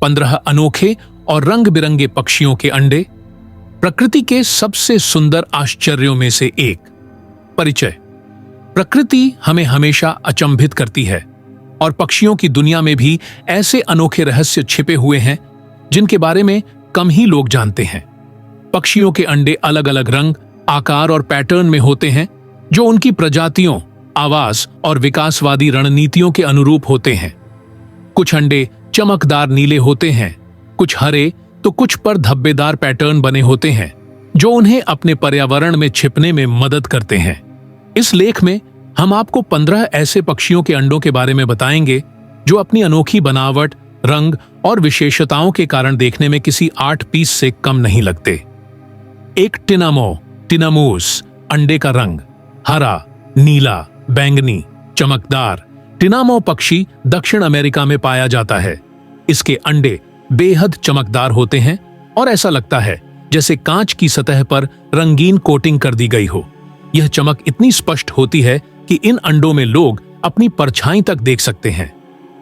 15 अनोखे और रंग बिरंगे पक्षियों के अंडे, प्रकृति के सबसे सुंदर आश्चर्यों में से एक। परिचय। प्रकृति हमें हमेशा अचंभित करती है और पक्षियों की दुनिया में भी ऐसे अनोखे रहस्य छिपे हुए हैं जिनके बारे में कम ही लोग जानते हैं। पक्षियों के अंडे अलग अलग रंग, आकार और पैटर्न में होते हैं जो उनकी प्रजातियों, आवास और विकासवादी रणनीतियों के अनुरूप होते हैं। कुछ अंडे चमकदार नीले होते हैं, कुछ हरे तो कुछ पर धब्बेदार पैटर्न बने होते हैं जो उन्हें अपने पर्यावरण में छिपने में मदद करते हैं। इस लेख में हम आपको 15 ऐसे पक्षियों के अंडों के बारे में बताएंगे जो अपनी अनोखी बनावट, रंग और विशेषताओं के कारण देखने में किसी 8 पीस से कम नहीं लगते। एक टिनामूस। अंडे का रंग हरा, नीला, बैंगनी, चमकदार। टिनामो पक्षी दक्षिण अमेरिका में पाया जाता है। इसके अंडे बेहद चमकदार होते हैं और ऐसा लगता है जैसे कांच की सतह पर रंगीन कोटिंग कर दी गई हो। यह चमक इतनी स्पष्ट होती है कि इन अंडों में लोग अपनी परछाई तक देख सकते हैं।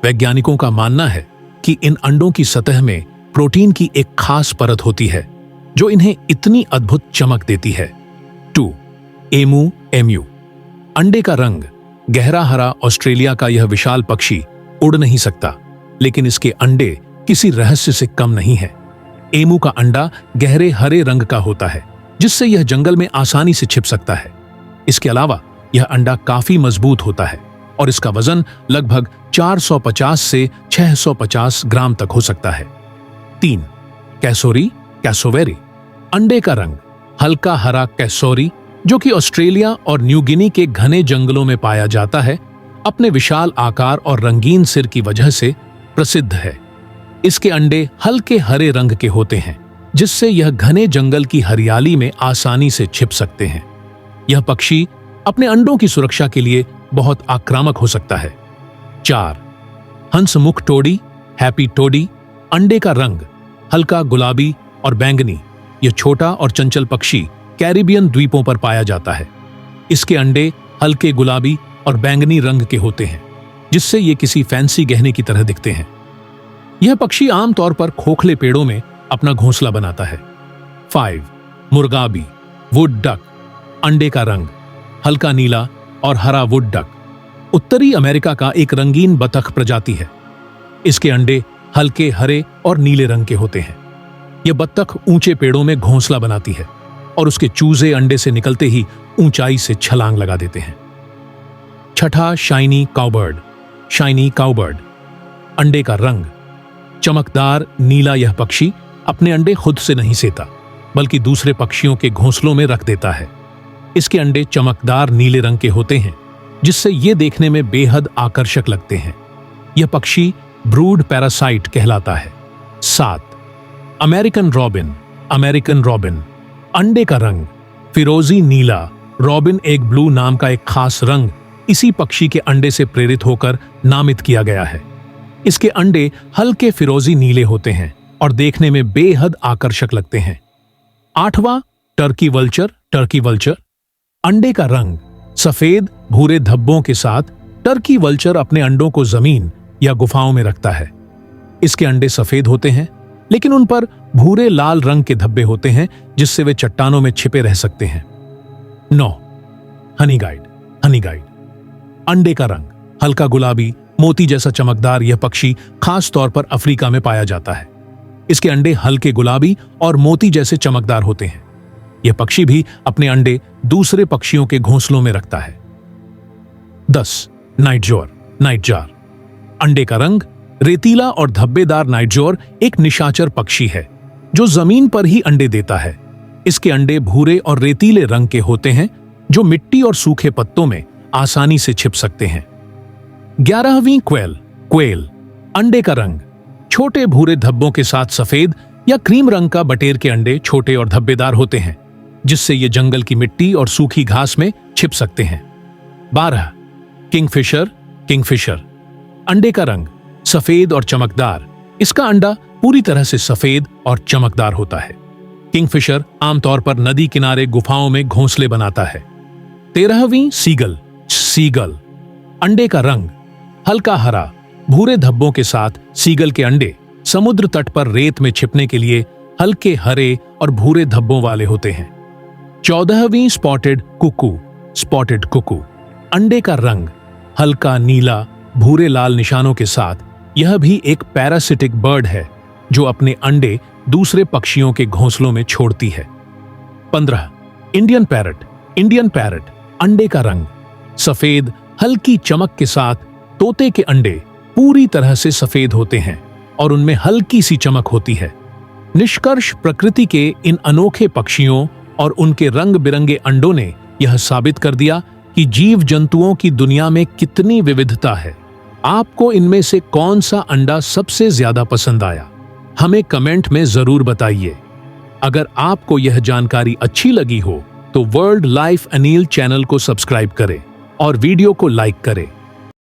वैज्ञानिकों का मानना है कि इन अंडों की सतह में प्रोटीन की एक खास परत होती है जो इन्हें इतनी अद्भुत चमक देती है। 2. एमू। अंडे का रंग गहरा हरा। ऑस्ट्रेलिया का यह विशाल पक्षी उड़ नहीं सकता, लेकिन इसके अंडे किसी रहस्य से कम नहीं है। एमू का अंडा गहरे हरे रंग का होता है, जिससे यह जंगल में आसानी से छिप सकता है। इसके अलावा यह अंडा काफी मजबूत होता है और इसका वजन लगभग 450 से 650 ग्राम तक हो सकता है। 3. कैसोवेरी। अंडे का रंग हल्का हरा कैसोरी, जो कि ऑस्ट्रेलिया और न्यू गिनी के घने जंगलों में पाया जाता है, अपने विशाल आकार और रंगीन सिर की वजह से प्रसिद्ध है। इसके अंडे हल्के हरे रंग के होते हैं, जिससे यह घने जंगल की हरियाली में आसानी से छिप सकते हैं। यह पक्षी अपने अंडों की सुरक्षा के लिए बहुत आक्रामक हो सकता है। 4. हंसमुख टोडी, हैप्पी टोडी। अंडे का रंग हल्का गुलाबी और बैंगनी। यह छोटा और चंचल पक्षी कैरिबियन द्वीपों पर पाया जाता है। इसके अंडे हल्के गुलाबी और बैंगनी रंग के होते हैं, जिससे ये किसी फैंसी गहने की तरह दिखते हैं। यह पक्षी आमतौर पर खोखले पेड़ों में अपना घोंसला बनाता है। 5. मुर्गाबी, वुड डक। अंडे का रंग हल्का नीला और हरा। वुड डक उत्तरी अमेरिका का एक रंगीन बतख प्रजाति है। इसके अंडे हल्के हरे और नीले रंग के होते हैं। यह बतख ऊंचे पेड़ों में घोंसला बनाती है और उसके चूजे अंडे से निकलते ही ऊंचाई से छलांग लगा देते हैं। 6. शाइनी काउबर्ड। अंडे का रंग चमकदार नीला। यह पक्षी अपने अंडे खुद से नहीं सेता, बल्कि दूसरे पक्षियों के घोंसलों में रख देता है। इसके अंडे चमकदार नीले रंग के होते हैं, जिससे ये देखने में बेहद आकर्षक लगते हैं। यह पक्षी ब्रूड पैरासाइट कहलाता है। 7. American robin. अंडे का रंग फिरोजी नीला। रॉबिन एक ब्लू नाम का एक खास रंग इसी पक्षी के अंडे से प्रेरित होकर नामित किया गया है। इसके अंडे हल्के फिरोजी नीले होते हैं और देखने में बेहद आकर्षक लगते हैं। 8. Turkey vulture. अंडे का रंग सफेद भूरे धब्बों के साथ। टर्की वल्चर अपने अंडों को जमीन या गुफाओं में रखता है। इसके अंडे सफेद होते हैं, लेकिन उन पर भूरे लाल रंग के धब्बे होते हैं, जिससे वे चट्टानों में छिपे रह सकते हैं। 9. हनीगाइड। अंडे का रंग हल्का गुलाबी, मोती जैसा चमकदार। यह पक्षी खास तौर पर अफ्रीका में पाया जाता है। इसके अंडे हल्के गुलाबी और मोती जैसे चमकदार होते हैं। यह पक्षी भी अपने अंडे दूसरे पक्षियों के घोंसलों में रखता है। 10. नाइटजार। अंडे का रंग रेतीला और धब्बेदार। नाइटजोर एक निशाचर पक्षी है जो जमीन पर ही अंडे देता है। इसके अंडे भूरे और रेतीले रंग के होते हैं, जो मिट्टी और सूखे पत्तों में आसानी से छिप सकते हैं। 11वीं क्वेल। अंडे का रंग छोटे भूरे धब्बों के साथ सफेद या क्रीम रंग का। बटेर के अंडे छोटे और धब्बेदार होते हैं, जिससे ये जंगल की मिट्टी और सूखी घास में छिप सकते हैं। 12. किंगफिशर। अंडे का रंग सफेद और चमकदार। इसका अंडा पूरी तरह से सफेद और चमकदार होता है। किंगफिशर आमतौर पर नदी किनारे गुफाओं में घोंसले बनाता है। 13वीं सीगल। अंडे का रंग हल्का हरा भूरे धब्बों के साथ। सीगल के अंडे समुद्र तट पर रेत में छिपने के लिए हल्के हरे और भूरे धब्बों वाले होते हैं। 14वीं स्पॉटेड कुकू। अंडे का रंग हल्का नीला भूरे लाल निशानों के साथ, यह भी एक पैरासिटिक बर्ड है जो अपने अंडे दूसरे पक्षियों के घोंसलों में छोड़ती है। 15 इंडियन पैरट। अंडे का रंग सफेद हल्की चमक के साथ, तोते के अंडे पूरी तरह से सफेद होते हैं और उनमें हल्की सी चमक होती है। निष्कर्ष, प्रकृति के इन अनोखे पक्षियों और उनके रंग बिरंगे अंडों ने यह साबित कर दिया कि जीव जंतुओं की दुनिया में कितनी विविधता है। आपको इनमें से कौन सा अंडा सबसे ज्यादा पसंद आया, हमें कमेंट में जरूर बताइए। अगर आपको यह जानकारी अच्छी लगी हो तो वर्ल्ड लाइफ अनिल चैनल को सब्सक्राइब करें और वीडियो को लाइक करें।